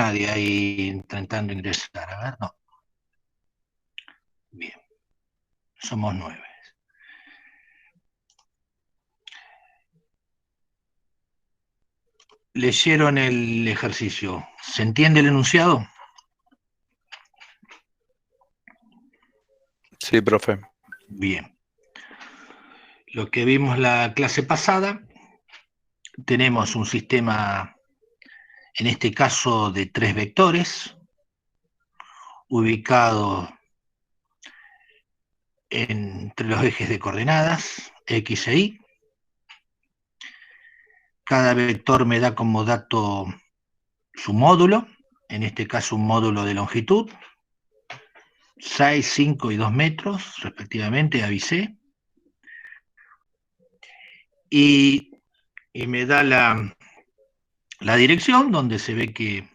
nadie ahí intentando ingresar. A ver, no. Bien. Somos 9. Leyeron el ejercicio. ¿Se entiende el enunciado? Sí, profe. Bien. Lo que vimos la clase pasada, tenemos un sistema, en este caso, de 3 vectores, ubicados entre los ejes de coordenadas, X e Y. Cada vector me da como dato su módulo, en este caso un módulo de longitud, 6, 5 y 2 metros, respectivamente, A y C. Y me da la dirección, donde se ve que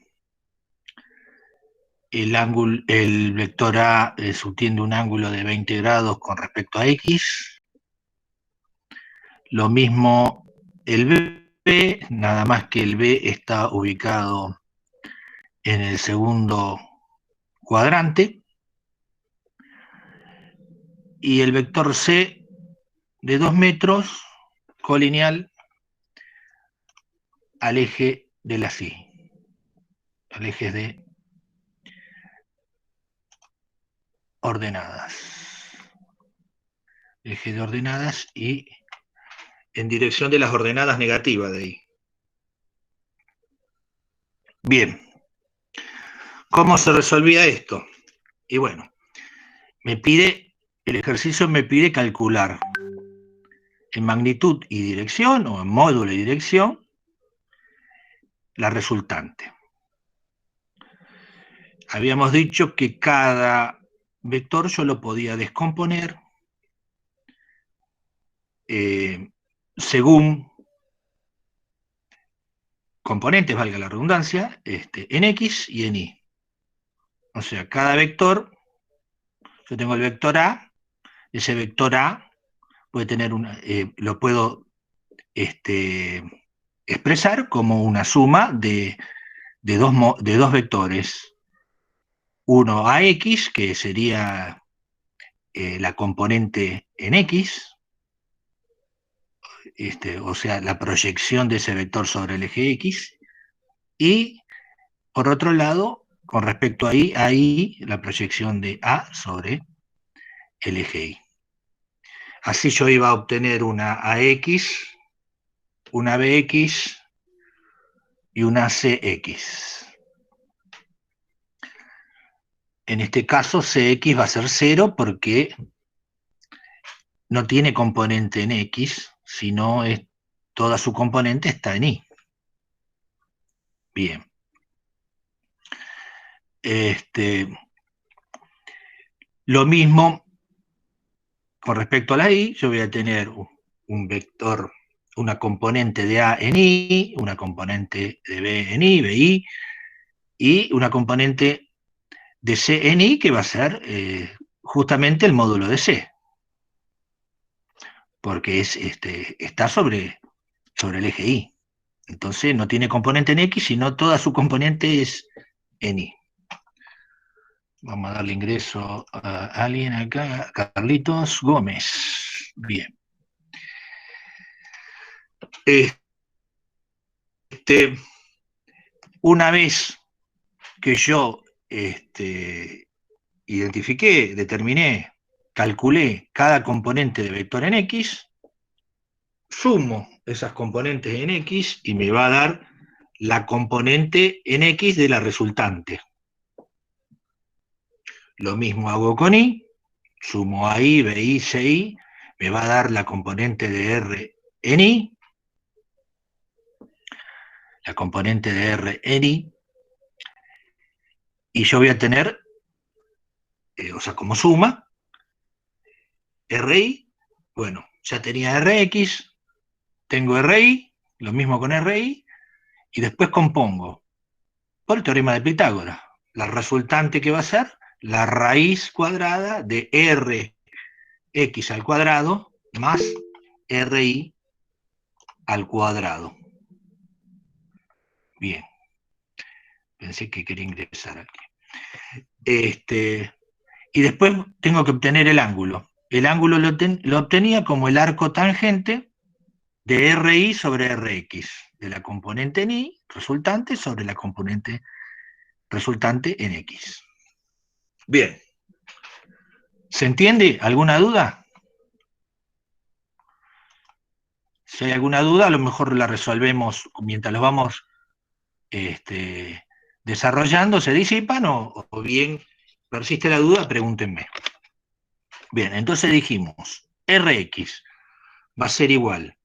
el vector A subtiende un ángulo de 20 grados con respecto a X. Lo mismo el B, nada más que el B está ubicado en el segundo cuadrante. Y el vector C de 2 metros, colineal al eje de la Y, al eje de ordenadas. Eje de ordenadas y en dirección de las ordenadas negativas de Y. Bien. ¿Cómo se resolvía esto? Y bueno, el ejercicio me pide calcular en magnitud y dirección, o en módulo y dirección, la resultante. Habíamos dicho que cada vector yo lo podía descomponer según componentes, valga la redundancia, en X y en Y. O sea, cada vector, yo tengo el vector A, ese vector A puede tener lo puedo expresar como una suma de dos vectores. Uno AX, que sería la componente en X, o sea, la proyección de ese vector sobre el eje X, y por otro lado, con respecto a Y, la proyección de A sobre el eje Y. Así yo iba a obtener una AX, una BX y una CX. En este caso, CX va a ser 0 porque no tiene componente en X, sino toda su componente está en Y. Bien. Lo mismo con respecto a la Y, yo voy a tener un vector, una componente de A en Y, una componente de B en Y, BI, y una componente de C en Y, que va a ser justamente el módulo de C, porque está sobre el eje Y. Entonces no tiene componente en X, sino toda su componente es en Y. Vamos a darle ingreso a alguien acá, Carlitos Gómez. Bien. Una vez que yo identifiqué, determiné, calculé cada componente de vector en X, sumo esas componentes en X y me va a dar la componente en X de la resultante. Lo mismo hago con Y, sumo a Y, BI, CI, me va a dar la componente de R en Y, la componente de R en Y, y yo voy a tener, o sea, como suma, RI, bueno, ya tenía RX, tengo RI, lo mismo con RI, y después compongo, por el teorema de Pitágoras, la resultante que va a ser la raíz cuadrada de RX al cuadrado más RI al cuadrado. Bien. Pensé que quería ingresar aquí. Y después tengo que obtener el ángulo. El ángulo lo obtenía como el arco tangente de RI sobre RX, de la componente en Y resultante sobre la componente resultante en X. Bien. ¿Se entiende? ¿Alguna duda? Si hay alguna duda, a lo mejor la resolvemos mientras lo vamos desarrollando, se disipan, o bien persiste la duda, pregúntenme. Bien, entonces dijimos, Rx va a ser igual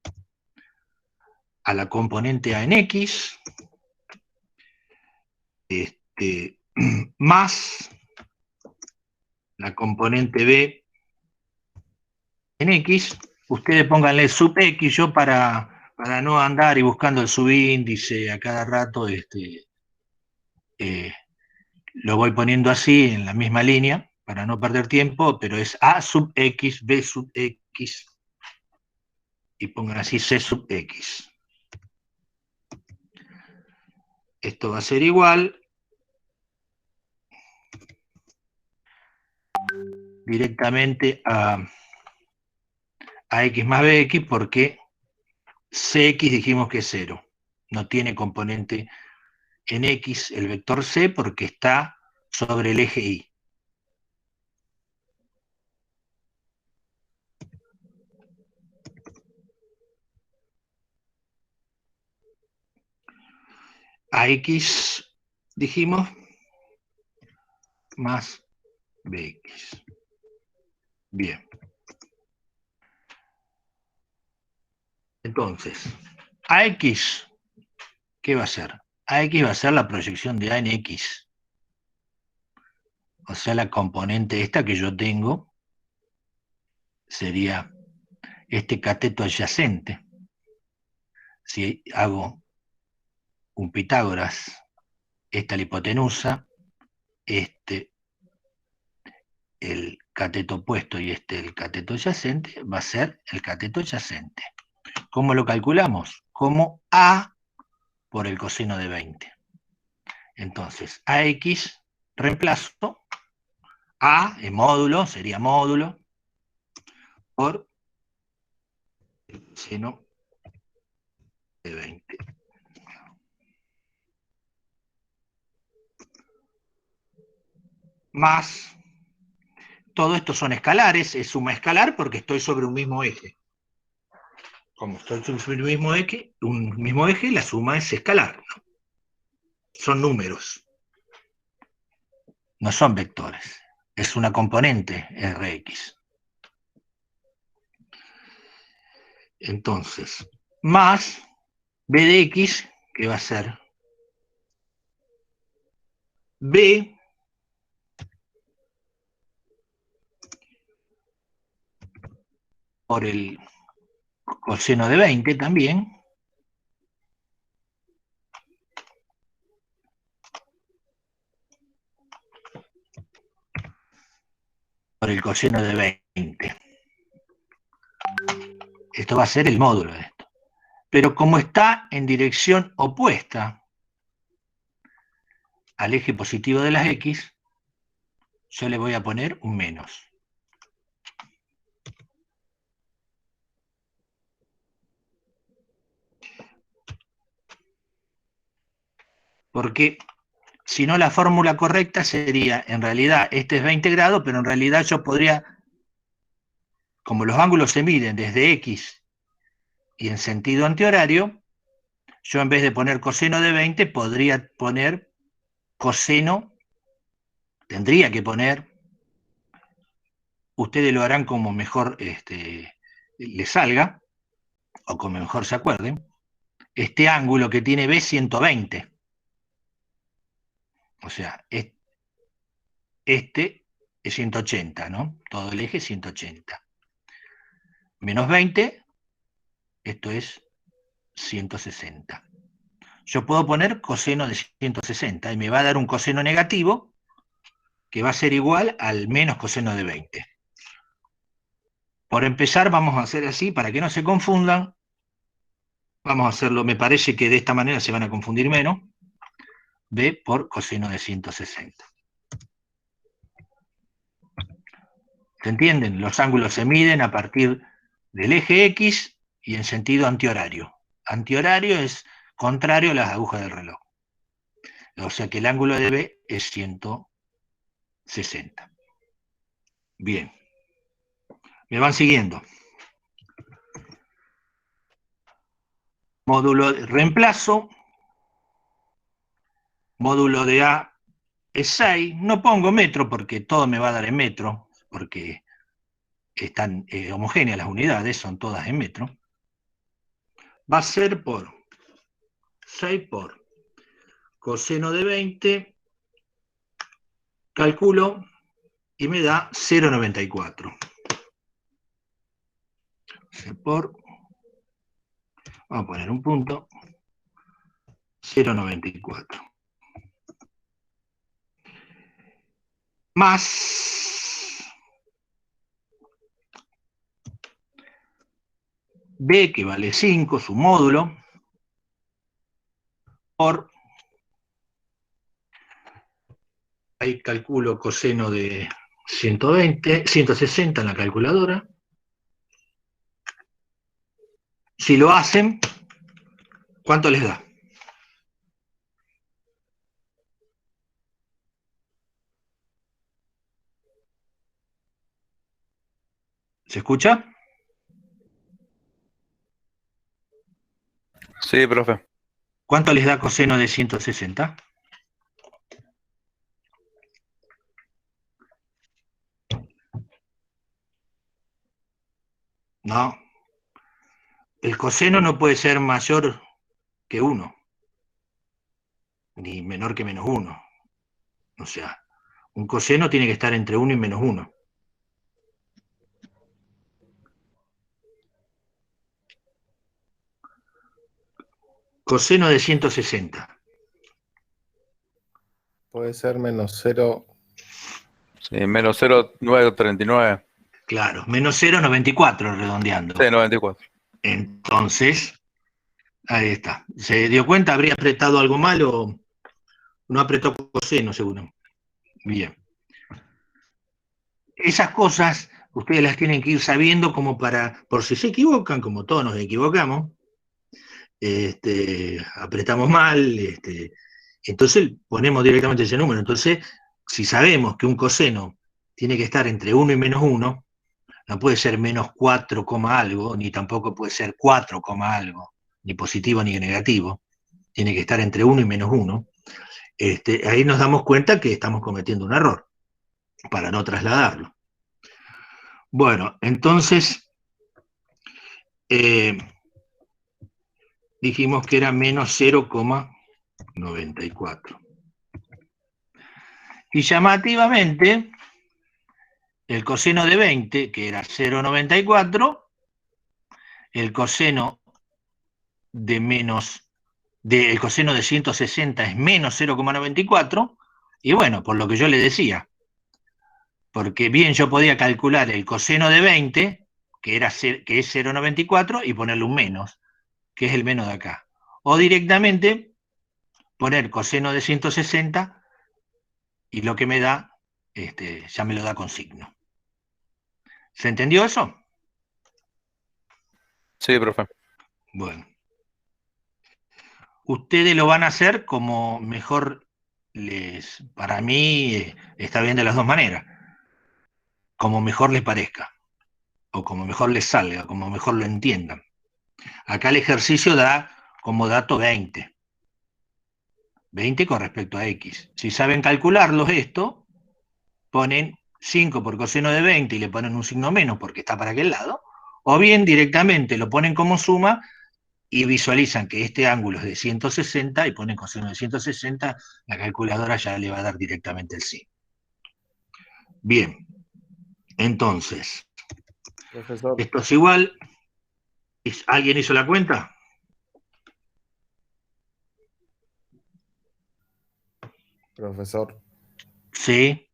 a la componente A en X, más la componente B en X. Ustedes pónganle sub X, yo para no andar y buscando el subíndice a cada rato, lo voy poniendo así en la misma línea para no perder tiempo, pero es A sub X, B sub X, y pongan así C sub X. Esto va a ser igual directamente a X más BX, porque CX dijimos que es 0. No tiene componente en X el vector C porque está sobre el eje Y. AX dijimos más BX. Bien. Entonces, AX, ¿qué va a ser? AX va a ser la proyección de A en X. O sea, la componente esta que yo tengo sería este cateto adyacente. Si hago un Pitágoras, esta la hipotenusa, el cateto opuesto y el cateto adyacente, va a ser el cateto adyacente. ¿Cómo lo calculamos? Como A por el coseno de 20. Entonces, AX, reemplazo, A en módulo, sería módulo, por el coseno de 20. Más, todo esto son escalares, es suma escalar porque estoy sobre un mismo eje. Como estoy sobre un mismo eje, la suma es escalar, ¿no? Son números, no son vectores. Es una componente Rx. Entonces, más B de X, que va a ser B por el coseno de 20 también, por el coseno de 20. Esto va a ser el módulo de esto. Pero como está en dirección opuesta al eje positivo de las X, yo le voy a poner un menos. Porque si no, la fórmula correcta sería, en realidad, este es 20 grados, pero en realidad yo podría, como los ángulos se miden desde X y en sentido antihorario, yo en vez de poner coseno de 20, podría poner coseno, tendría que poner, ustedes lo harán como mejor les salga, o como mejor se acuerden, este ángulo que tiene B 120. O sea, este es 180, ¿no? Todo el eje es 180. Menos 20, esto es 160. Yo puedo poner coseno de 160 y me va a dar un coseno negativo que va a ser igual al menos coseno de 20. Por empezar, vamos a hacer así, para que no se confundan. Vamos a hacerlo, me parece que de esta manera se van a confundir menos. B por coseno de 160. ¿Se entienden? Los ángulos se miden a partir del eje X y en sentido antihorario. Antihorario es contrario a las agujas del reloj. O sea que el ángulo de B es 160. Bien. ¿Me van siguiendo? Módulo de reemplazo. Módulo de A es 6. No pongo metro porque todo me va a dar en metro, porque están homogéneas las unidades, son todas en metro. Va a ser por 6 por coseno de 20, calculo y me da 0,94. Por, vamos a poner un punto, 0,94. Más B, que vale 5, su módulo, por, ahí calculo coseno de 120, 160 en la calculadora. Si lo hacen, ¿cuánto les da? ¿Se escucha? Sí, profe. ¿Cuánto les da coseno de 160? No. El coseno no puede ser mayor que 1, ni menor que menos 1. O sea, un coseno tiene que estar entre 1 y menos 1. Coseno de 160. Puede ser menos 0. Sí, menos 0,939. Claro, menos 0,94 redondeando. Sí, 94. Entonces, ahí está. ¿Se dio cuenta? ¿Habría apretado algo mal o no apretó coseno, seguro? Bien. Esas cosas ustedes las tienen que ir sabiendo como para, por si se equivocan, como todos nos equivocamos, apretamos mal, entonces ponemos directamente ese número. Entonces, si sabemos que un coseno tiene que estar entre 1 y menos 1, no puede ser menos 4, algo, ni tampoco puede ser 4, algo, ni positivo ni negativo, tiene que estar entre 1 y menos 1, ahí nos damos cuenta que estamos cometiendo un error, para no trasladarlo. Bueno, entonces, dijimos que era menos 0,94. Y llamativamente, el coseno de 20, que era 0,94, el coseno de el coseno de 160 es menos 0,94, y bueno, por lo que yo le decía, porque bien yo podía calcular el coseno de 20, que es 0,94, y ponerle un menos, que es el menos de acá. O directamente poner coseno de 160 y lo que me da, ya me lo da con signo. ¿Se entendió eso? Sí, profe. Bueno. Ustedes lo van a hacer como mejor para mí está bien de las dos maneras, como mejor les parezca, o como mejor les salga, como mejor lo entiendan. Acá el ejercicio da como dato 20. 20 con respecto a X. Si saben calcularlos esto, ponen 5 por coseno de 20 y le ponen un signo menos porque está para aquel lado, o bien directamente lo ponen como suma y visualizan que este ángulo es de 160 y ponen coseno de 160, la calculadora ya le va a dar directamente el sí. Bien, entonces, Profesor. esto es igual. ¿Alguien hizo la cuenta? Profesor, Sí,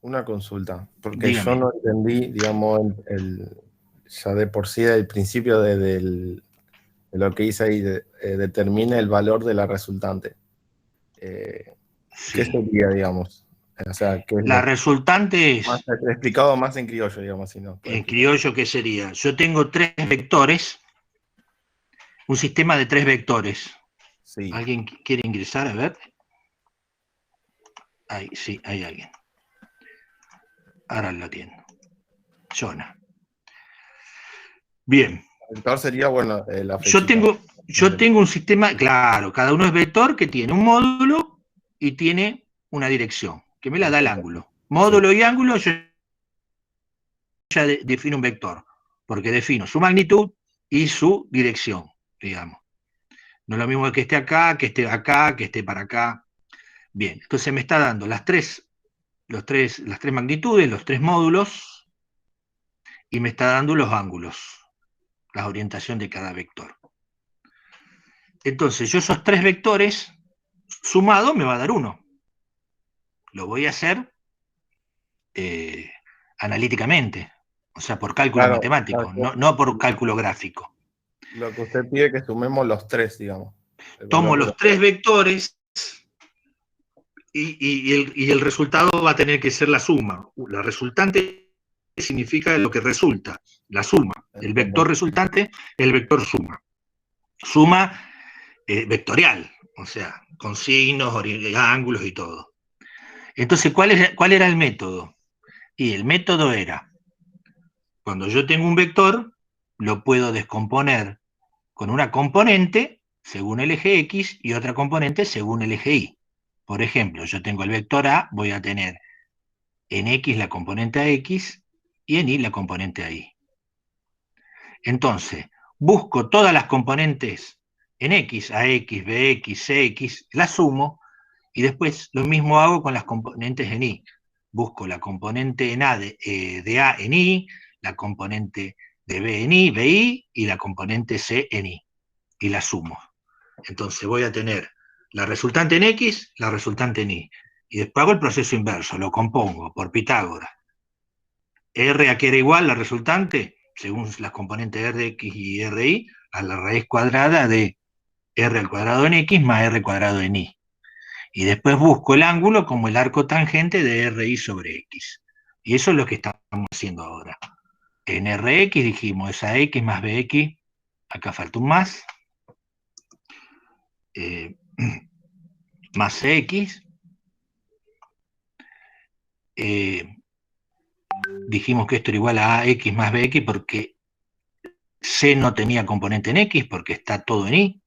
una consulta, porque yo dígame. no entendí, digamos, ya de por sí, el principio de lo que hice ahí, determina el valor de la resultante. ¿qué Sí. sería, digamos? O sea, ¿qué es La resultante es, más explicado más en criollo, digamos, si no puede en explicar? criollo, ¿qué sería? Yo tengo tres vectores, un sistema de tres vectores. Sí. ¿Alguien quiere ingresar? A ver. Ahí, sí, hay alguien. Ahora lo atiendo. Jonah. Bien. El vector sería, bueno, la Yo flechita. tengo un sistema, claro, cada uno es vector que tiene un módulo y tiene una dirección, que me la da el ángulo. Sí, Módulo y ángulo, yo ya defino un vector, porque defino su magnitud y su dirección, digamos. No es lo mismo que esté acá, que esté acá, que esté para acá. Bien, entonces me está dando las tres magnitudes, los tres módulos, y me está dando los ángulos, la orientación de cada vector. Entonces, yo esos tres vectores sumado me va a dar uno. Lo voy a hacer analíticamente, o sea, por cálculo claro, matemático, no por cálculo gráfico. lo que usted pide es que sumemos los tres, digamos. El Tomo valor de los los tres vectores y el resultado va a tener que ser la suma. La resultante significa lo que resulta, la suma. El vector resultante, el vector suma. Suma vectorial, o sea, con signos, ángulos y todo. Entonces, ¿cuál era el método? Y el método era, cuando yo tengo un vector, lo puedo descomponer con una componente según el eje X y otra componente según el eje Y. Por ejemplo, yo tengo el vector A, voy a tener en X la componente a X y en Y la componente a Y. Entonces, busco todas las componentes en X, AX, BX, CX, las sumo y después lo mismo hago con las componentes en Y. Busco la componente en A de A en Y, la componente de B en Y, BI y la componente C en Y y la sumo. Entonces voy a tener la resultante en X, la resultante en Y. Y después hago el proceso inverso, lo compongo por Pitágoras. R a que era igual la resultante, según las componentes Rx y Ri, a la raíz cuadrada de R al cuadrado en X más R cuadrado en Y. Y después busco el ángulo como el arco tangente de Ri sobre X. Y eso es lo que estamos haciendo ahora. En Rx dijimos es AX más BX, acá falta un más, más CX, dijimos que esto era igual a AX más BX porque C no tenía componente en X porque está todo en Y.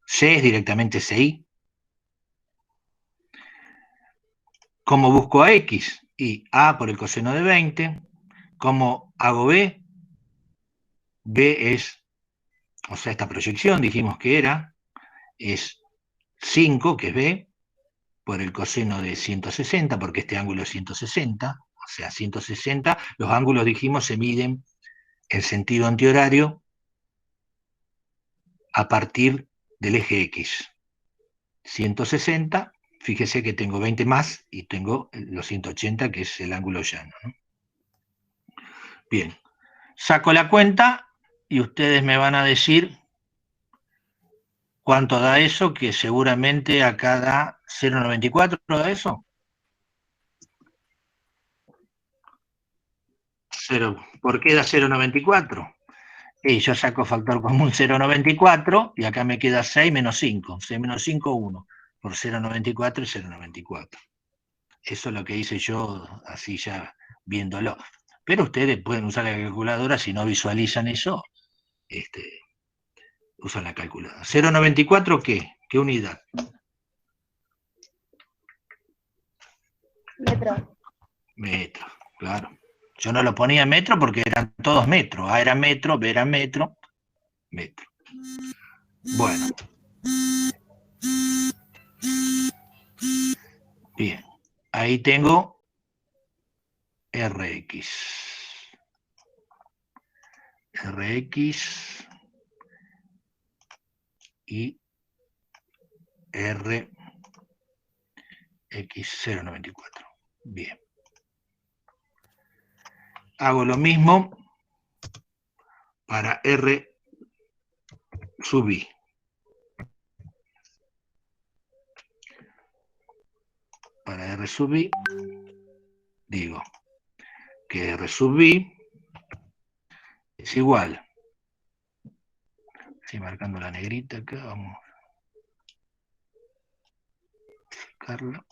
C es directamente CI. ¿Cómo busco a X? Y A por el coseno de 20. ¿Cómo hago B? B es, o sea, esta proyección dijimos que es 5, que es B, por el coseno de 160, porque este ángulo es 160, o sea, 160. Los ángulos, dijimos, se miden en sentido antihorario a partir del eje X. 160, fíjese que tengo 20 más y tengo los 180, que es el ángulo llano, ¿no? Bien, saco la cuenta y ustedes me van a decir cuánto da eso, que seguramente acá da 0,94, ¿da eso? 0, ¿por qué da 0,94? Y yo saco factor común 0,94 y acá me queda 6 menos 5. 6 menos 5, 1. Por 0,94 y 0,94. Eso es lo que hice yo, así ya viéndolo. Pero ustedes pueden usar la calculadora, si no visualizan eso, usan la calculadora. 0,94, ¿qué? ¿Qué unidad? Metro. Metro, claro. Yo no lo ponía en metro porque eran todos metros. A era metro, B era metro, metro. Bueno. Bien. Ahí tengo Rx. Rx y Rx094. Bien. Hago lo mismo para R sub I. para R sub I, digo que R sub I es igual. Estoy marcando la negrita acá, vamos a sacarla.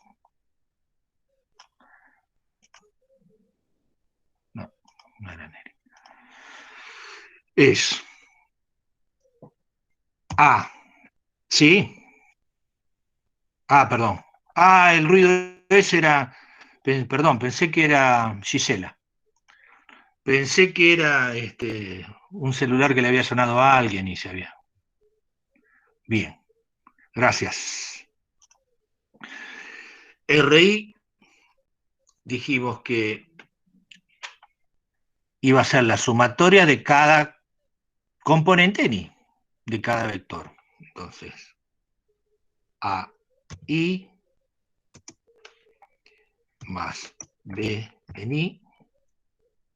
No, no era negrita. Es A, ¿sí? Perdón. El ruido ese era, perdón, pensé que era Gisela. Pensé que era un celular que le había sonado a alguien y se había... Bien, gracias. RI, dijimos que iba a ser la sumatoria de cada componente en I, de cada vector. Entonces, AI más B en I.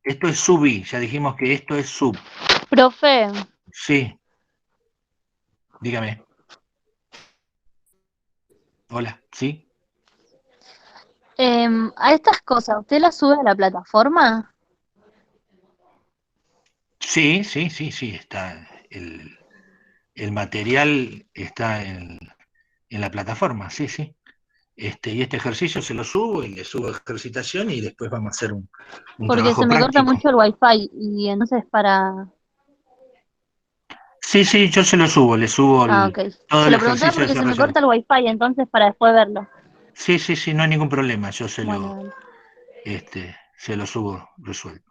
Esto es sub I, ya dijimos que esto es sub. Profe, Sí, dígame. Hola, ¿sí? a estas cosas, ¿usted las sube a la plataforma? Sí, está el material está en la plataforma, sí. Y este ejercicio se lo subo y le subo ejercitación y después vamos a hacer un Porque trabajo se me corta práctico. mucho el wifi y entonces para... Sí, yo se lo subo, le subo Ok. todo Se el lo preguntaba ejercicio porque se me desarrollado. corta el wifi, entonces para después verlo. Sí, no hay ningún problema, yo Bueno, dale. se lo subo resuelto.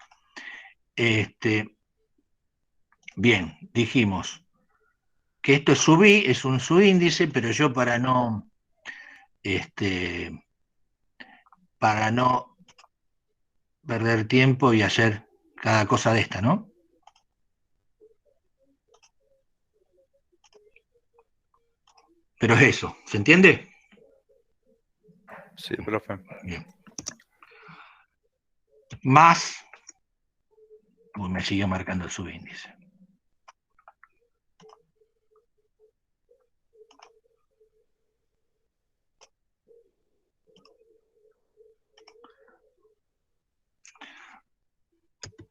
Bien, dijimos que esto es subí, es un subíndice, pero yo para no perder tiempo y hacer cada cosa de esta, ¿no? Pero es eso, ¿se entiende? Sí, profe. Bien. Más, me sigue marcando el subíndice.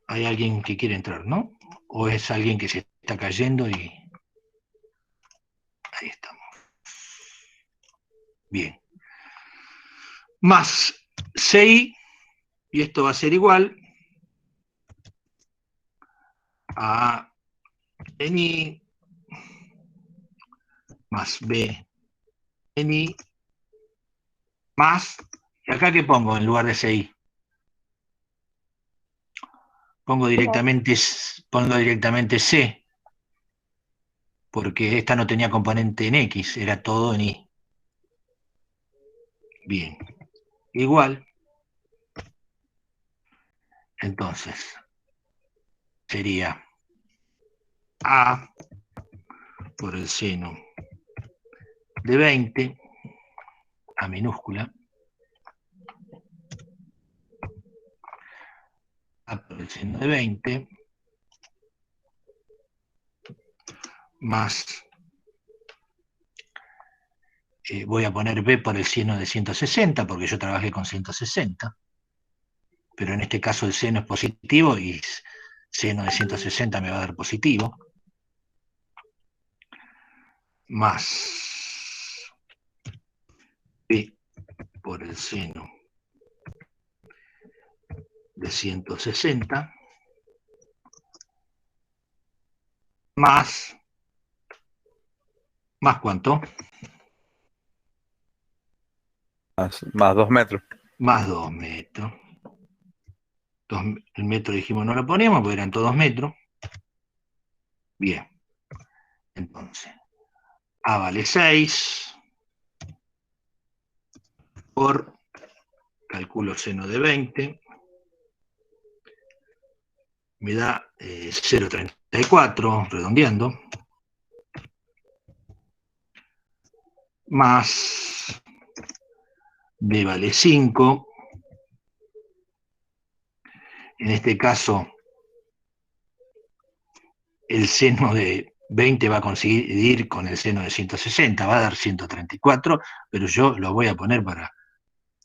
Hay alguien que quiere entrar, ¿no? O es alguien que se está cayendo y... Ahí estamos. Bien. Más CI, y esto va a ser igual a NI más B NI más, ¿y acá qué pongo en lugar de CI? Pongo directamente C, porque esta no tenía componente en X, era todo en Y. Bien, igual, entonces, sería A por el seno de 20, A minúscula, A por el seno de 20, más, voy a poner B por el seno de 160, porque yo trabajé con 160, pero en este caso el seno es positivo y seno de 160 me va a dar positivo, más B por el seno de 160, más ¿cuánto? Más 2 metros. Más 2 metros. El metro dijimos no lo poníamos porque eran todos metros. Bien. Entonces, A vale 6 por, calculo seno de 20, me da 0,34, redondeando, más B vale 5. En este caso, el seno de 20 va a coincidir con el seno de 160, va a dar 134, pero yo lo voy a poner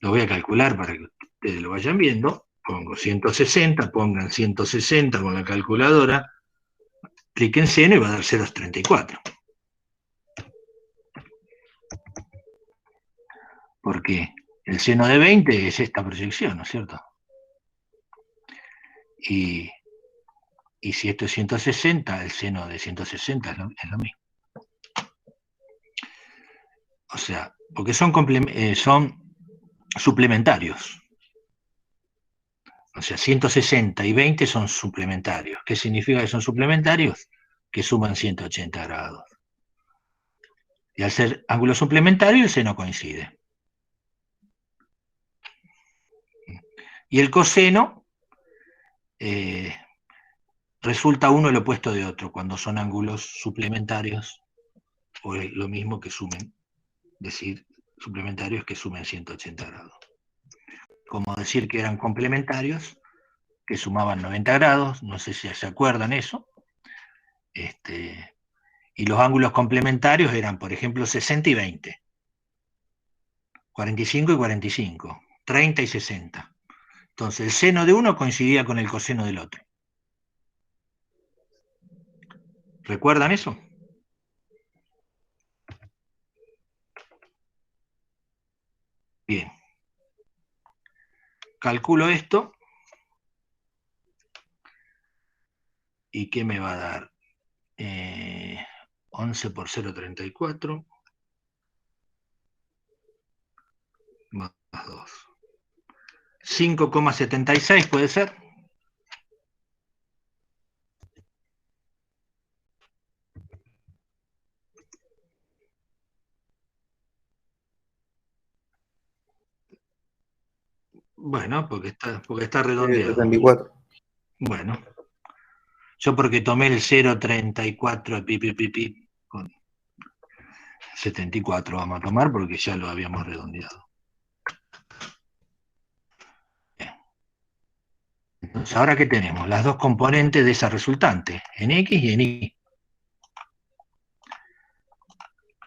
Lo voy a calcular para que ustedes lo vayan viendo. Pongo 160, pongan 160 con la calculadora, clic en seno y va a dar 0,34. Porque el seno de 20 es esta proyección, ¿no es cierto? Y si esto es 160, el seno de 160 es lo mismo. O sea, porque son suplementarios. O sea, 160 y 20 son suplementarios. ¿Qué significa que son suplementarios? Que suman 180 grados. Y al ser ángulo suplementario, el seno coincide. Y el coseno resulta uno el opuesto de otro cuando son ángulos suplementarios, o es lo mismo que sumen, decir suplementarios que sumen 180 grados. Como decir que eran complementarios, que sumaban 90 grados, no sé si se acuerdan eso. Y los ángulos complementarios eran, por ejemplo, 60 y 20, 45 y 45, 30 y 60. Entonces, el seno de uno coincidía con el coseno del otro. ¿Recuerdan eso? Bien. Calculo esto. ¿Y qué me va a dar? 11 por 0,34 más 2. 5,76 puede ser. Bueno, porque está redondeado. 74. Bueno, yo porque tomé el 0,34 pipi con 74 vamos a tomar porque ya lo habíamos redondeado. Bien. Entonces, ¿ahora qué tenemos? Las dos componentes de esa resultante, en X y en Y.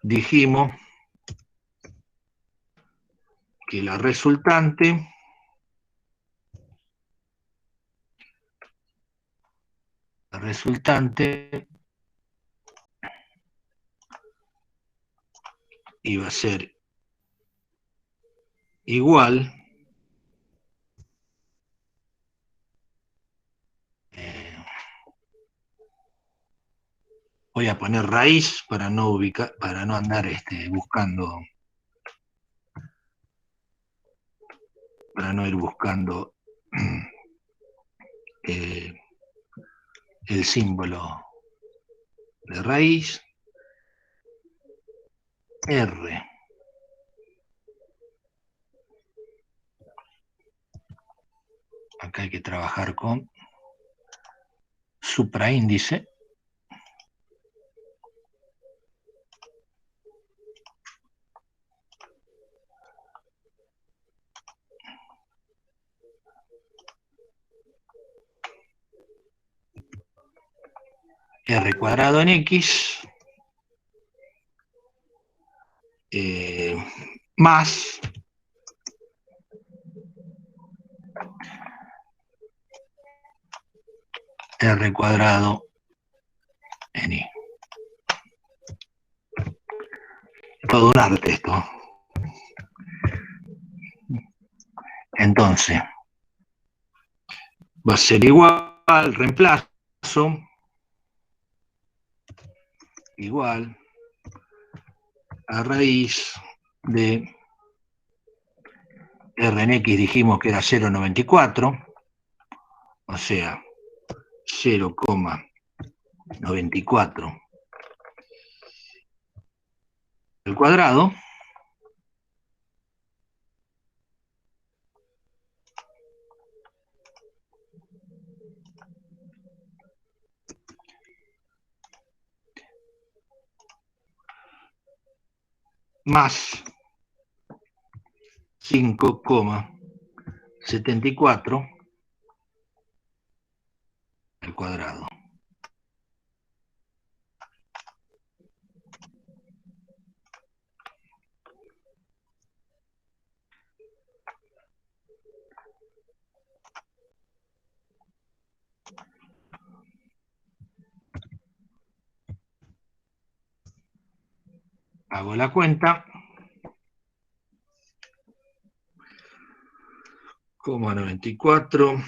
Dijimos que la resultante iba a ser igual voy a poner raíz para no andar buscando, para no ir buscando el símbolo de raíz. R. Acá hay que trabajar con supraíndice. R cuadrado en X más R cuadrado en Y. Todo un arte esto. Entonces, va a ser igual, reemplazo, igual a raíz de R en X dijimos que era 0,94, o sea, 0,94 al cuadrado, más 5,74 al cuadrado. Hago la cuenta. 0,94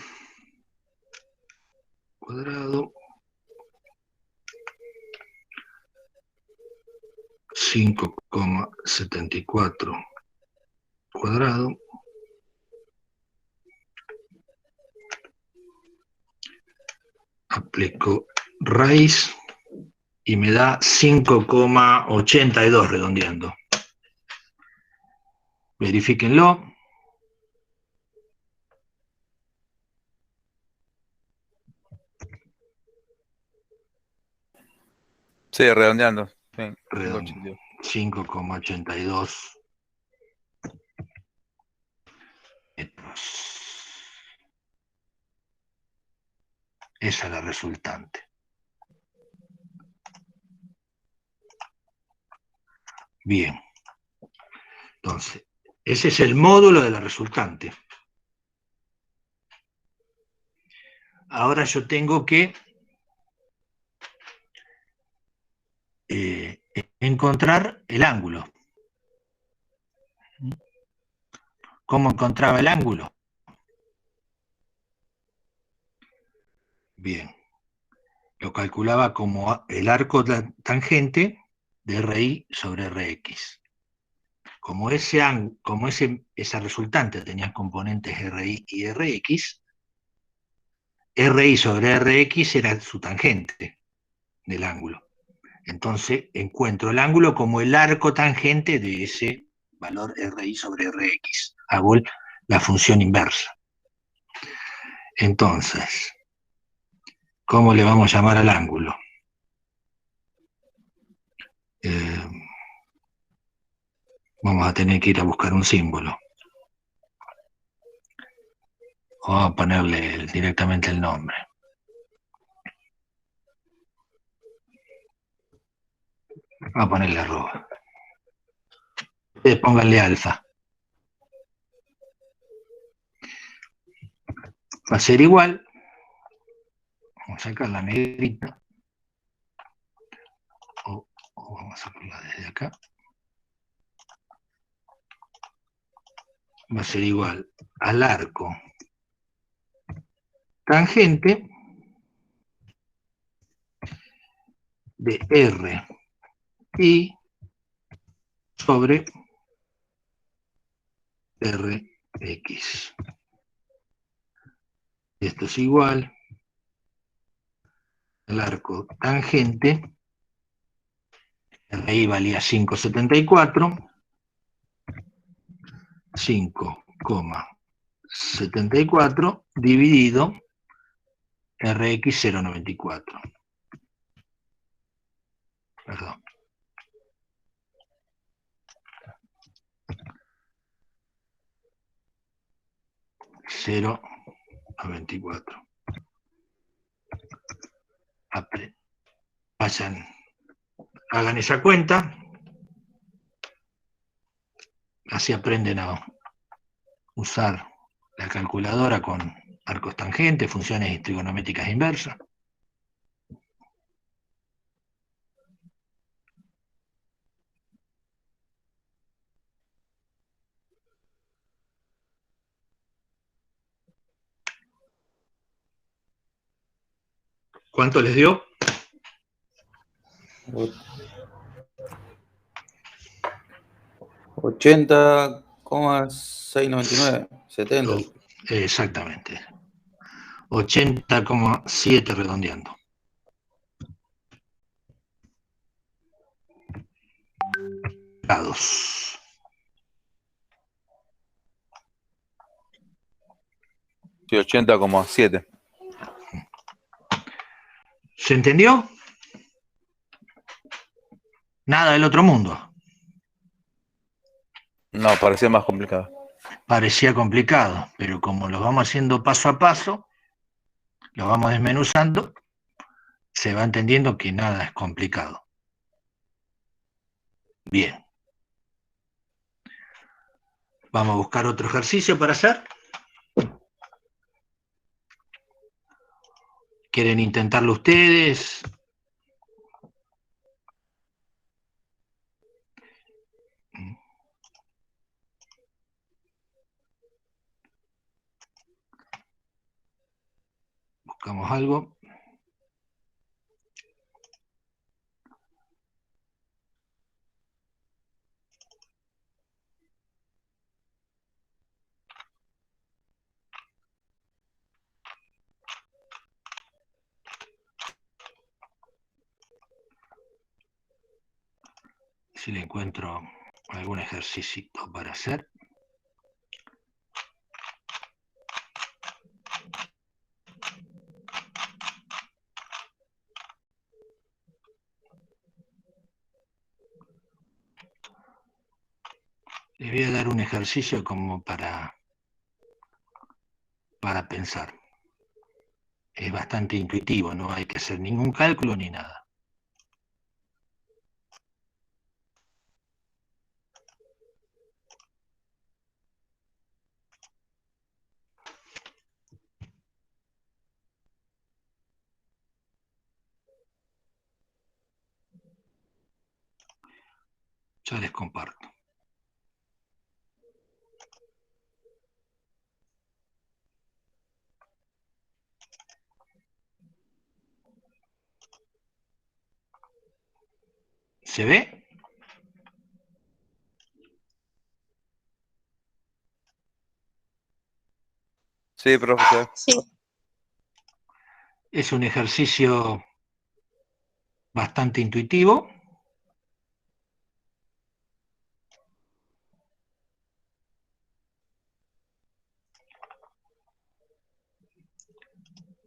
cuadrado 5,74 cuadrado aplico raíz y me da 5,82 redondeando. Verifíquenlo. Sí, redondeando. Sí, Redondo. 5,82 metros. Esa es la resultante. Bien. Entonces, ese es el módulo de la resultante. Ahora yo tengo que encontrar el ángulo. ¿Cómo encontraba el ángulo? Bien. Lo calculaba como el arco tangente de RI sobre RX. Como esa resultante tenía componentes RI y RX, RI sobre RX era su tangente del ángulo. Entonces encuentro el ángulo como el arco tangente de ese valor RI sobre RX. Hago la función inversa. Entonces, ¿cómo le vamos a llamar al ángulo? Vamos a tener que ir a buscar un símbolo. Vamos a ponerle directamente el nombre. Vamos a ponerle arroba. Ustedes pónganle alfa. Va a ser igual. Vamos a sacar la negrita. O vamos a sacarla desde acá. Va a ser igual al arco tangente de R y sobre Rx. Esto es igual al arco tangente, RI valía 5,74, 5,74 dividido Rx 0,94. Perdón. Cero a 24. Vayan, hagan esa cuenta, así aprenden a usar la calculadora con arcos tangentes, funciones trigonométricas inversas. ¿Cuánto les dio? $80,699, 70. Exactamente. 80,7 redondeando. Grados. Sí, 80,7. ¿Se entendió? Nada del otro mundo. No, parecía más complicado. Parecía complicado, pero como lo vamos haciendo paso a paso, lo vamos desmenuzando, se va entendiendo que nada es complicado. Bien. Vamos a buscar otro ejercicio para hacer. ¿Quieren intentarlo ustedes? hagamos algo. Si le encuentro algún ejercicio para hacer. Les voy a dar un ejercicio como para pensar. Es bastante intuitivo, no hay que hacer ningún cálculo ni nada. Ya les comparto. ¿Se ve? Sí, profesor. Sí. Es un ejercicio bastante intuitivo.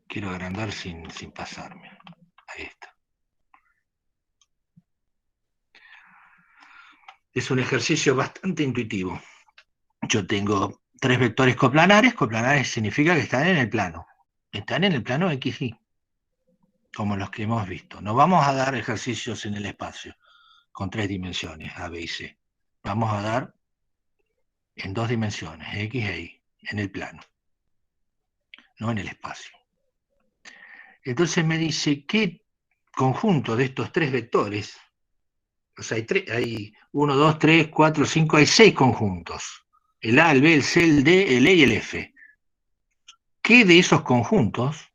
Quiero agrandar sin pasarme. Ahí está. Es un ejercicio bastante intuitivo. Yo tengo 3 vectores coplanares. Coplanares significa que están en el plano. Están en el plano XY, como los que hemos visto. No vamos a dar ejercicios en el espacio con 3 dimensiones, A, B y C. Vamos a dar en 2 dimensiones, X e Y, en el plano, no en el espacio. Entonces me dice, ¿qué conjunto de estos 3 vectores? O sea, hay 1, 2, 3, 4, 5, hay 6 conjuntos. El A, el B, el C, el D, el E y el F. ¿Qué de esos conjuntos,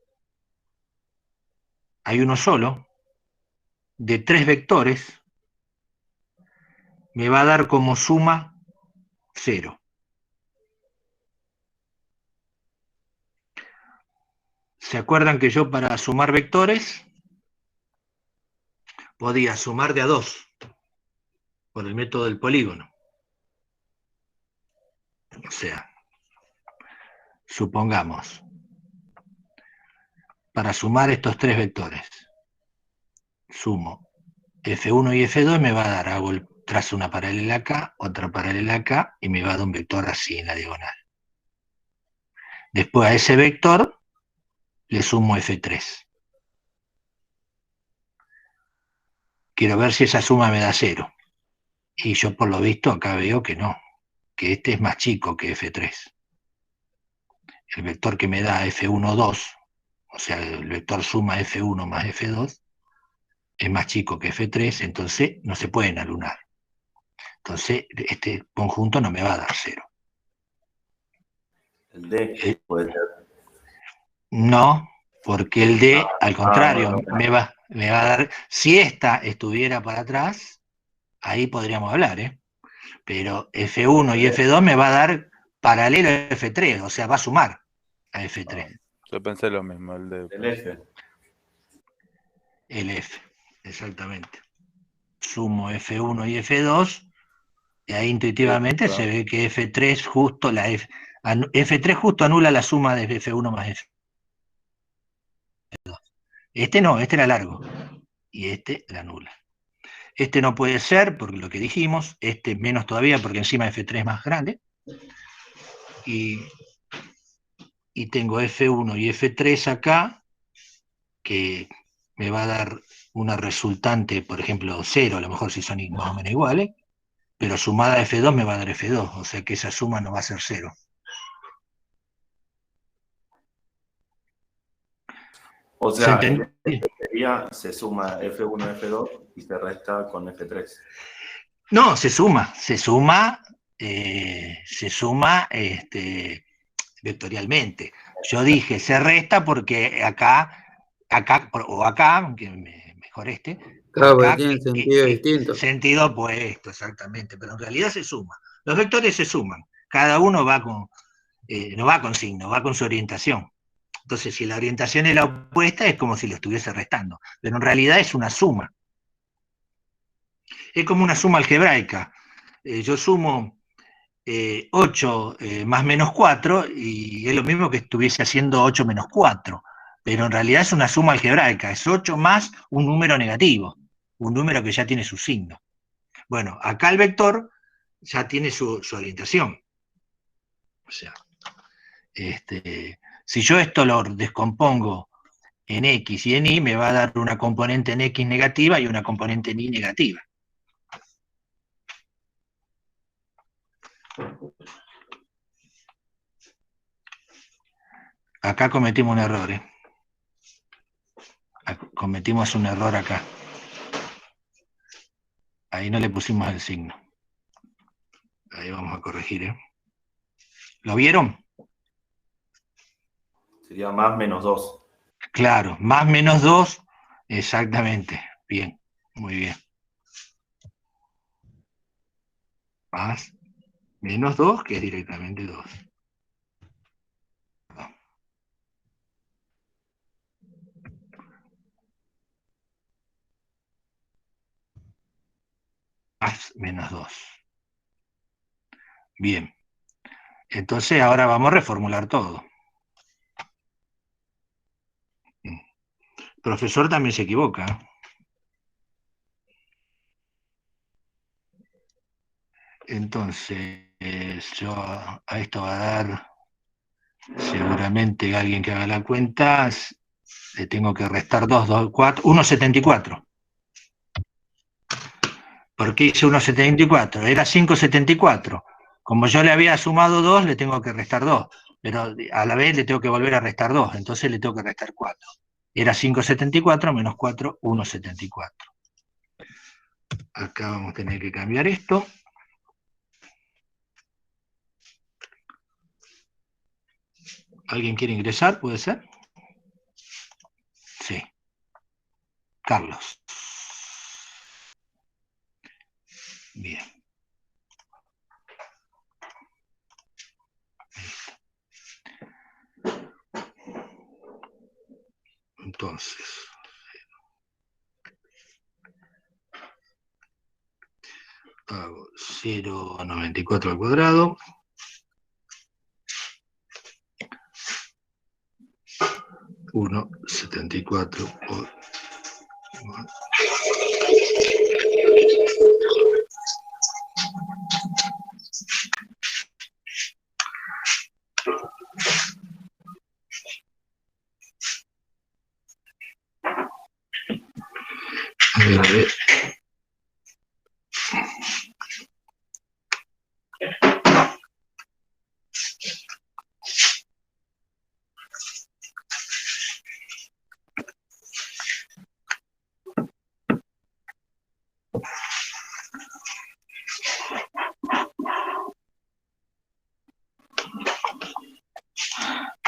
hay uno solo, de 3 vectores, me va a dar como suma 0? ¿Se acuerdan que yo para sumar vectores podía sumar de a 2 por el método del polígono? O sea, supongamos, para sumar estos 3 vectores, sumo F1 y F2, me va a dar, hago el trazo una paralela acá, otra paralela acá, y me va a dar un vector así en la diagonal. Después a ese vector le sumo F3. Quiero ver si esa suma me da 0. Y yo por lo visto acá veo que no, que este es más chico que F3. El vector que me da F1, 2, o sea, el vector suma F1 más F2, es más chico que F3, entonces no se pueden alunar. Entonces este conjunto no me va a dar 0. El D puede ser. No, porque el D, al contrario, bueno. me va a dar, si esta estuviera para atrás, ahí podríamos hablar, ¿eh? Pero F1 y F2 me va a dar paralelo a F3, o sea, va a sumar a F3. Yo pensé lo mismo, el de... F. El F, exactamente. Sumo F1 y F2, y ahí intuitivamente se ve que F3 justo, F3 justo anula la suma de F1 más F2. Este no, este era largo, y este la anula. Este no puede ser, porque lo que dijimos, este menos todavía, porque encima F3 es más grande, y tengo F1 y F3 acá, que me va a dar una resultante, por ejemplo, 0, a lo mejor si son más o menos iguales, pero sumada a F2 me va a dar F2, o sea que esa suma no va a ser 0. O sea, ¿Se suma F1, F2 y se resta con F3. No, se suma vectorialmente. Yo dije, se resta porque acá, aunque mejor Claro, porque acá, tienen sentido distinto. sentido opuesto, exactamente, pero en realidad se suma. Los vectores se suman, cada uno va no va con signo, va con su orientación. Entonces, si la orientación es la opuesta, es como si lo estuviese restando, pero en realidad es una suma. Es como una suma algebraica. Yo sumo 8 más menos 4 y es lo mismo que estuviese haciendo 8 menos 4, pero en realidad es una suma algebraica, es 8 más un número negativo, un número que ya tiene su signo. Bueno, acá el vector ya tiene su orientación. O sea, si yo esto lo descompongo en X y en Y, me va a dar una componente en X negativa y una componente en Y negativa. Acá cometimos un error, cometimos un error acá. Ahí no le pusimos el signo. Ahí vamos a corregir, ¿Lo vieron? Sería más menos 2. Claro, más menos 2, exactamente. Bien, muy bien. Más menos 2, que es directamente 2. Más menos 2. Bien. Entonces ahora vamos a reformular todo. El profesor también se equivoca. Entonces, yo a esto va a dar, seguramente alguien que haga la cuenta, le tengo que restar 2, 4, 1,74. ¿Por qué hice 1,74? Era 5,74. Como yo le había sumado 2, le tengo que restar 2. Pero a la vez le tengo que volver a restar 2. Entonces le tengo que restar 4. Era 5,74 menos 4, 1,74. Acá vamos a tener que cambiar esto. ¿Alguien quiere ingresar? ¿Puede ser? Sí. Carlos. Bien. Entonces, hago 0,94 al cuadrado. 1,74 por... A ver.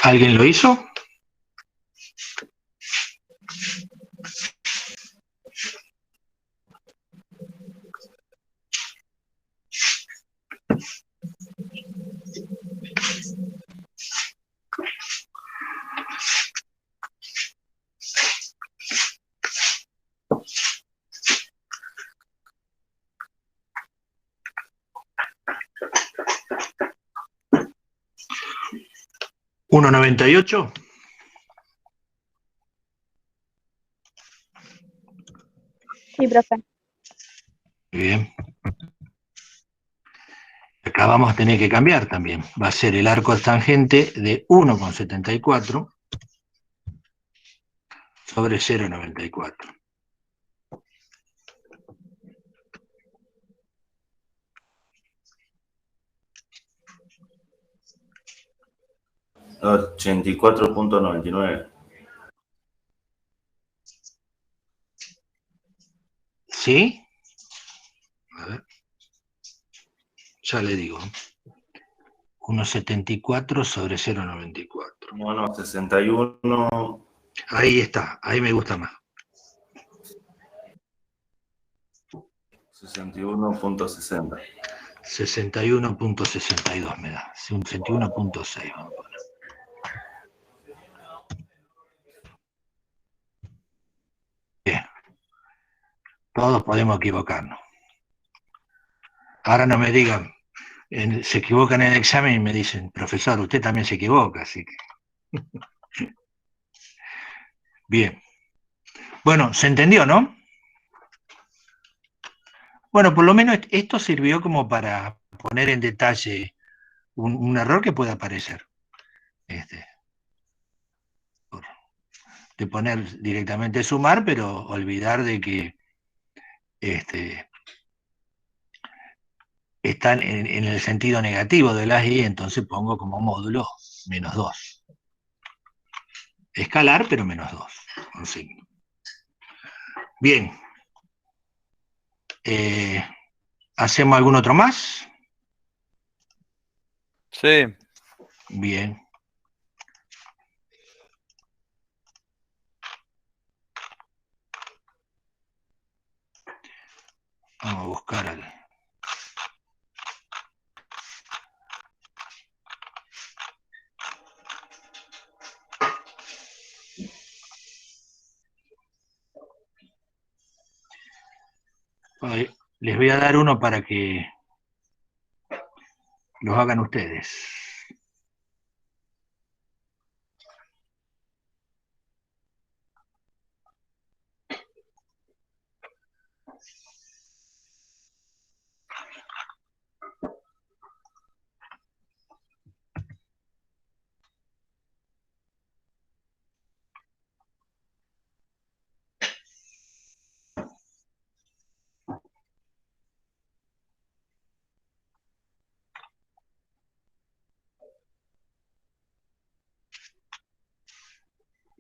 ¿Alguien lo hizo? ¿1,98? Sí, profe. Muy bien. Acá vamos a tener que cambiar también. Va a ser el arco tangente de 1,74 sobre 0,94. No, 84,99. ¿Sí? A ver. Ya le digo. 1,74 sobre 0,94. No, 61. Ahí está, ahí me gusta más. 61.60. 61.62 me da. 61.6 vamos a poner. Bien. Todos podemos equivocarnos. Ahora no me digan, se equivocan en el examen y me dicen, profesor, usted también se equivoca, así que... Bien. Bueno, ¿se entendió, no? Bueno, por lo menos esto sirvió como para poner en detalle un error que pueda aparecer. De poner directamente sumar, pero olvidar de que están en el sentido negativo de las y, entonces pongo como módulo -2. Escalar, pero -2, con signo. Bien. ¿Hacemos algún otro más? Sí. Bien. Vamos a buscar al... Les voy a dar uno para que los hagan ustedes.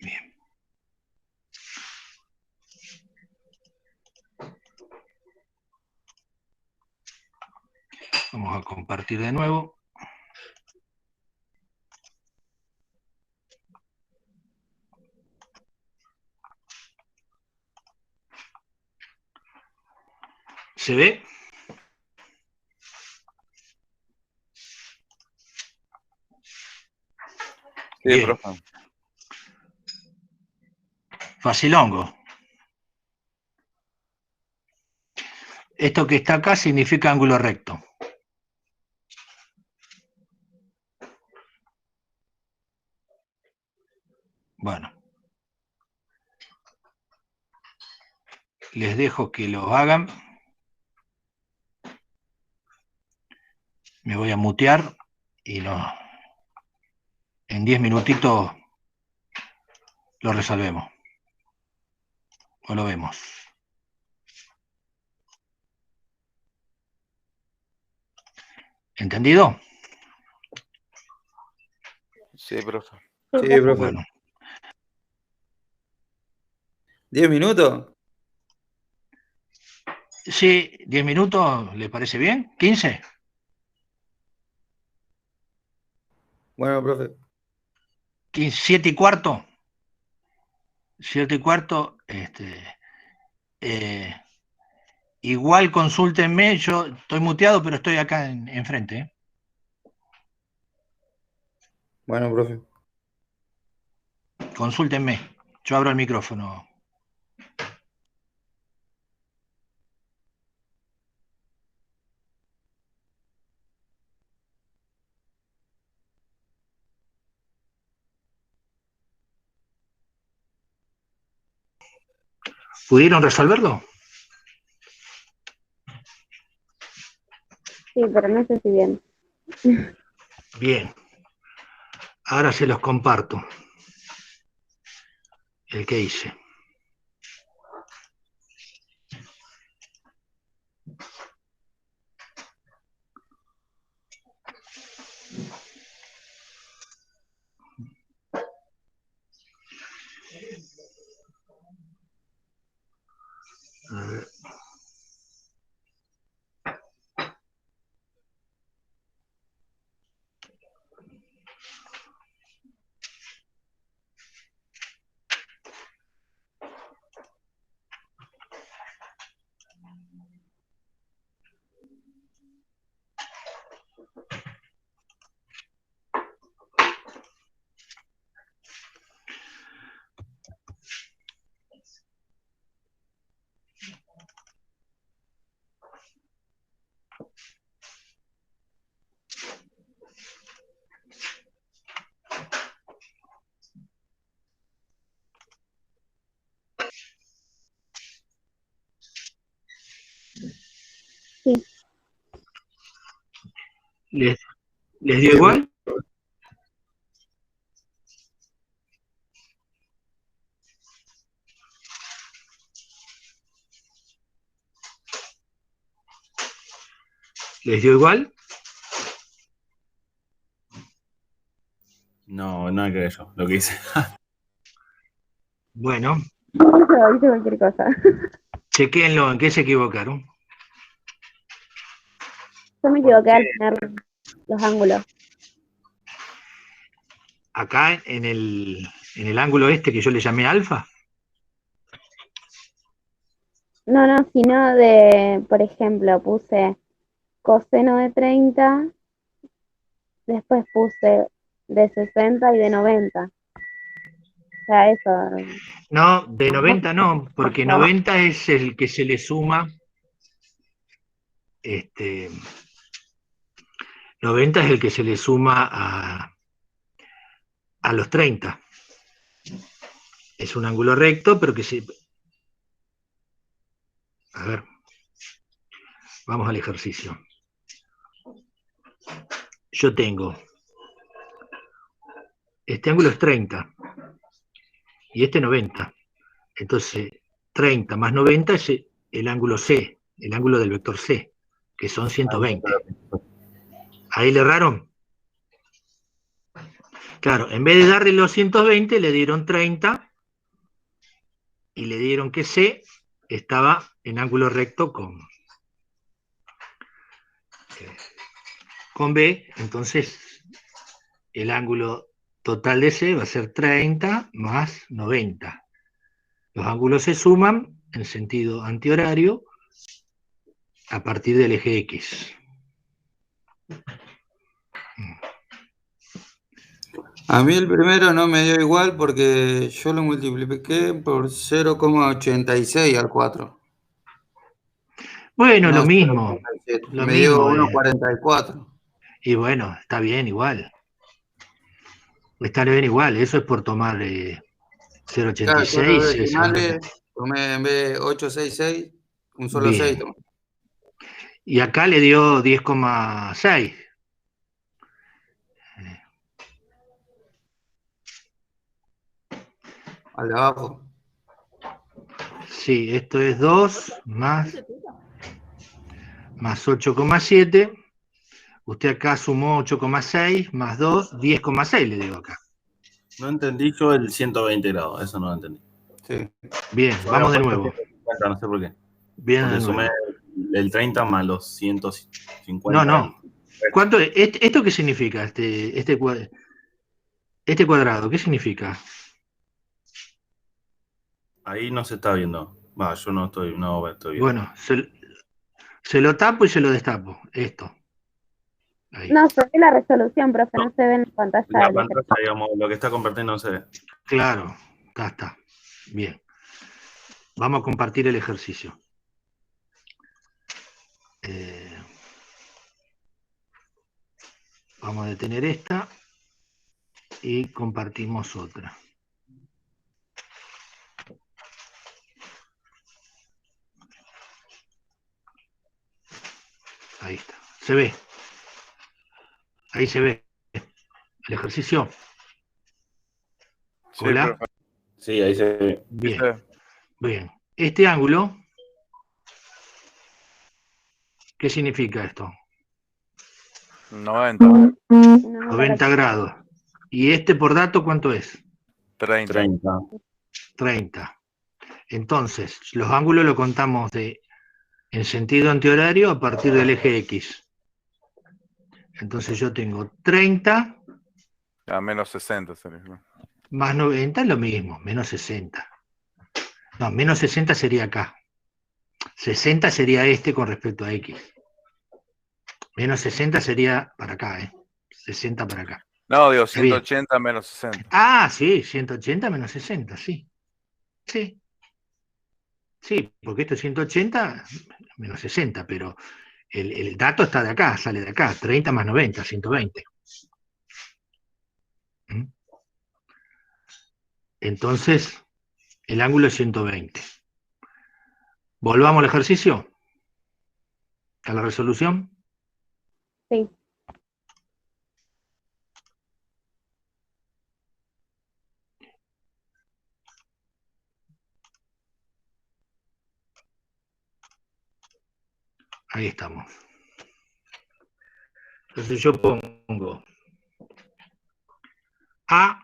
Bien. Vamos a compartir de nuevo. ¿Se ve? Sí, Bien. profe. Facilongo. Esto que está acá significa ángulo recto. Bueno. Les dejo que lo hagan. Me voy a mutear y en 10 minutitos lo resolvemos. O lo vemos. ¿Entendido? Sí, profe. Sí, profe. Bueno. 10 minutos. Sí, 10 minutos, ¿le parece bien? ¿15? Bueno, profe. 7 y cuarto. 7 y cuarto, igual consúltenme, yo estoy muteado, pero estoy acá enfrente. Bueno, profe. Consúltenme, yo abro el micrófono. ¿Pudieron resolverlo? Sí, pero no sé si bien. Bien. Ahora se los comparto. El que hice. A ver. ¿Les, les dio igual? ¿Les dio igual? No, nada que ver yo, lo que hice. Bueno, Hice cualquier cosa. chequéenlo, ¿en qué se equivocaron? Yo me equivoqué al poner los ángulos. Acá en el ángulo este que yo le llamé alfa. No, no, sino de, por ejemplo, puse coseno de 30, después puse de 60 y de 90. O sea, eso. No, de 90 no, porque 90 es el que se le suma, 90 es el que se le suma a los 30. Es un ángulo recto, pero que se... A ver, vamos al ejercicio. Yo tengo, este ángulo es 30 y este 90. Entonces, 30 más 90 es el ángulo C, el ángulo del vector C, que son 120. ¿Ahí le erraron? Claro, en vez de darle los 120, le dieron 30 y le dieron que C estaba en ángulo recto con B, entonces el ángulo total de C va a ser 30 más 90. Los ángulos se suman en sentido antihorario a partir del eje X. A mí el primero no me dio igual porque yo lo multipliqué por 0,86 al 4. Bueno, No, lo mismo, 0,87. lo Me dio mismo. 1,44. Y bueno, está bien igual. Está bien igual, eso es por tomar Claro, yo los 0,86. decimales tomé en vez de 866, un solo 6 Bien. tomé. Y acá le dio 10,6. Al de abajo. Sí, esto es 2 más 8,7. Usted acá sumó 8,6 más 2, 10,6 le digo acá. No entendí yo el 120 grados, eso no lo entendí. Sí. Bien, Yo vamos de había puesto nuevo. 150, no sé por qué. Bien Porque de sumé nuevo. el 30 más los 150. No, no. ¿Cuánto es? ¿Esto qué significa? Este cuadrado, ¿qué significa? Ahí no se está viendo. Va, yo no estoy viendo. Bueno, se lo tapo y se lo destapo. Esto. Ahí. No, se ve la resolución, profe, no se ve en la pantalla La del pantalla, digamos, lo que está compartiendo no se ve. Claro, acá está. Bien. Vamos a compartir el ejercicio. Vamos a detener esta y compartimos otra. Ahí está. Se ve. Ahí se ve. El ejercicio. Sí, Hola. profe. Sí, ahí se ve. Bien. Sí. Bien. Este ángulo, ¿qué significa esto? 90, 90 grados. ¿Y este por dato cuánto es? 30. 30. 30. Entonces, los ángulos lo contamos en sentido antihorario a partir del eje X. Entonces yo tengo 30 A menos 60 sería. más 90 es lo mismo, menos 60. No, menos 60 sería acá. 60 sería este con respecto a X. Menos 60 sería para acá, 60 para acá. No, digo, Está bien. 180 menos 60. Ah, sí, 180 menos 60, sí. Sí. Sí, porque esto es 180 menos 60, pero el dato está de acá, sale de acá. 30 más 90, 120. ¿Mm? Entonces, el ángulo es 120. Volvamos al ejercicio. ¿A la resolución? Sí. Ahí estamos. Entonces yo pongo A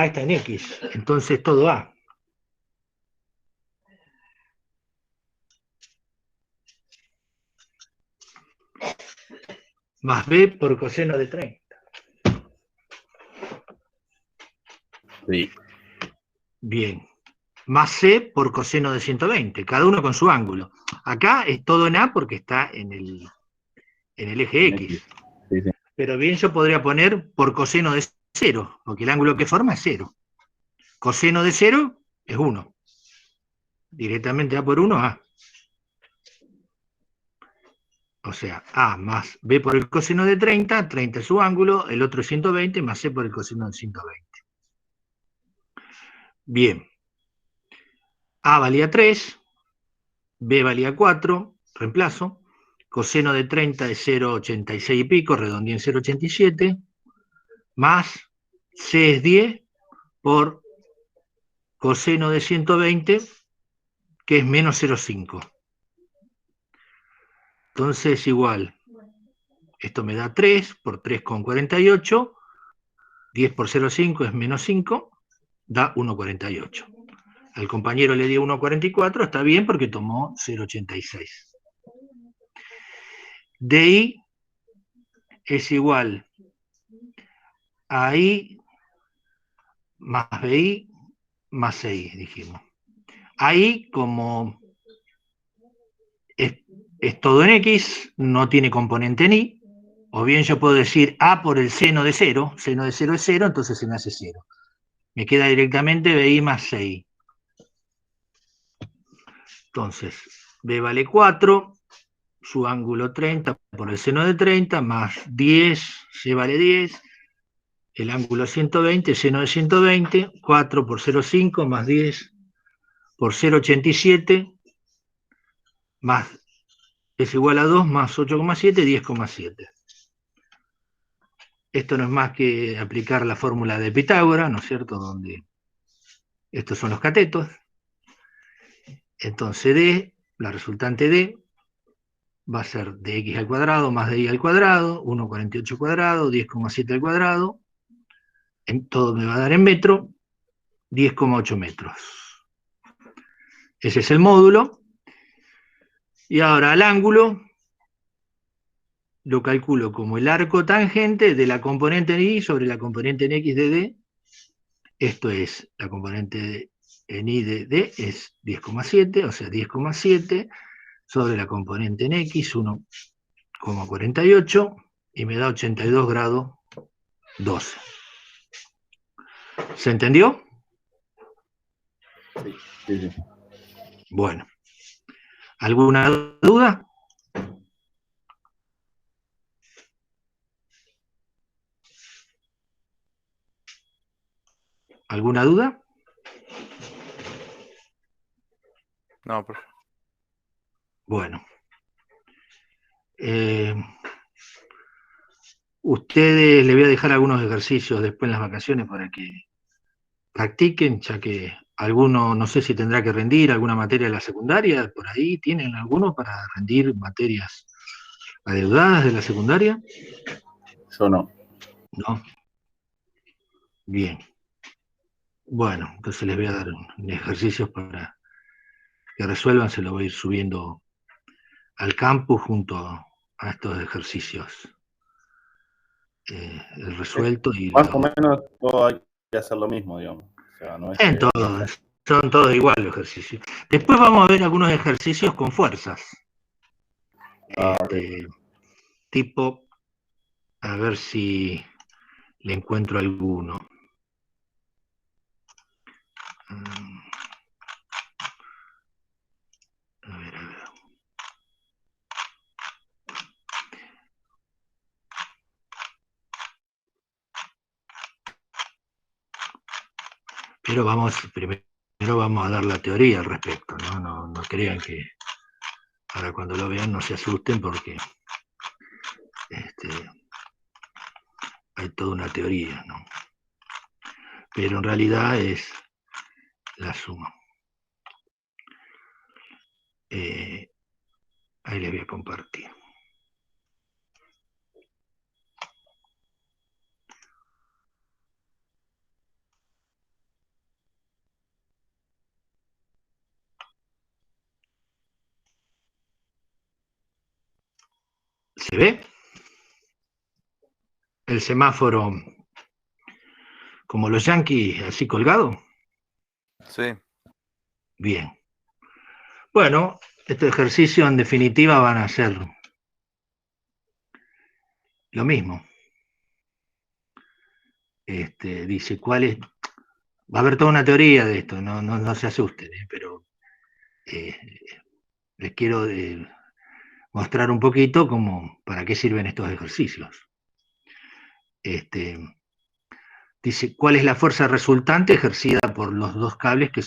está en X, entonces todo A. Más B por coseno de 30. Sí. Bien. Más C por coseno de 120, cada uno con su ángulo. Acá es todo en A porque está en el eje X. Sí, sí. Pero bien yo podría poner por coseno de 0, porque el ángulo que forma es 0. Coseno de 0 es 1. Directamente A por 1, A. O sea, A más B por el coseno de 30, 30 es su ángulo, el otro es 120, más C por el coseno de 120. Bien. A valía 3, B valía 4, reemplazo. Coseno de 30 es 0,86 y pico, redondeé en 0,87, más C es 10 por coseno de 120, que es menos 0,5. Entonces, igual, esto me da 3 por 3,48, 10 por 0,5 es menos 5, da 1,48. Al compañero le dio 1,44, está bien porque tomó 0,86. DI es igual a I más BI más CI, dijimos. Ahí, como es todo en X, no tiene componente en Y, o bien yo puedo decir A por el seno de 0 es 0, entonces se me hace 0. Me queda directamente BI más CI. Entonces, B vale 4, su ángulo 30 por el seno de 30, más 10, C vale 10, el ángulo 120, seno de 120, 4 por 0,5 más 10 por 0,87, más es igual a 2 más 8,7, 10,7. Esto no es más que aplicar la fórmula de Pitágoras, ¿no es cierto? Donde estos son los catetos. Entonces D, la resultante D, va a ser dx al cuadrado más dy al cuadrado, 1,48 cuadrado, 10,7 al cuadrado, todo me va a dar en metro, 10,8 metros. Ese es el módulo. Y ahora al ángulo lo calculo como el arco tangente de la componente en Y sobre la componente en X de D. Esto es, la componente en Y de D es 10,7, o sea, 10,7 sobre la componente en X, 1,48, y me da 82 grados 12. ¿Se entendió? Sí, sí, sí. Bueno. ¿Alguna duda? ¿Alguna duda? No, profe. Bueno. Ustedes les voy a dejar algunos ejercicios después en las vacaciones para que practiquen, ya que alguno, no sé si tendrá que rendir alguna materia de la secundaria, por ahí tienen alguno para rendir materias adeudadas de la secundaria. Yo no. No. Bien. Bueno, entonces les voy a dar ejercicios para que resuelvan, se lo voy a ir subiendo al campus junto a estos ejercicios. El resuelto y Más o menos todo hay que hacer lo mismo, digamos. O sea, no es que... son todos iguales los ejercicios. Después vamos a ver algunos ejercicios con fuerzas. Tipo, a ver si le encuentro alguno. A ver. Pero primero vamos a dar la teoría al respecto, ¿no? No crean que para cuando lo vean no se asusten porque hay toda una teoría, ¿no? Pero en realidad es la suma. Ahí les voy a compartir. ¿Se ve? El semáforo como los yanquis, así colgado. Sí. Bien. Bueno, este ejercicio en definitiva van a ser lo mismo. Dice, ¿cuál es? Va a haber toda una teoría de esto, no se asusten, pero les quiero mostrar un poquito para qué sirven estos ejercicios. Dice, ¿cuál es la fuerza resultante ejercida por los dos cables que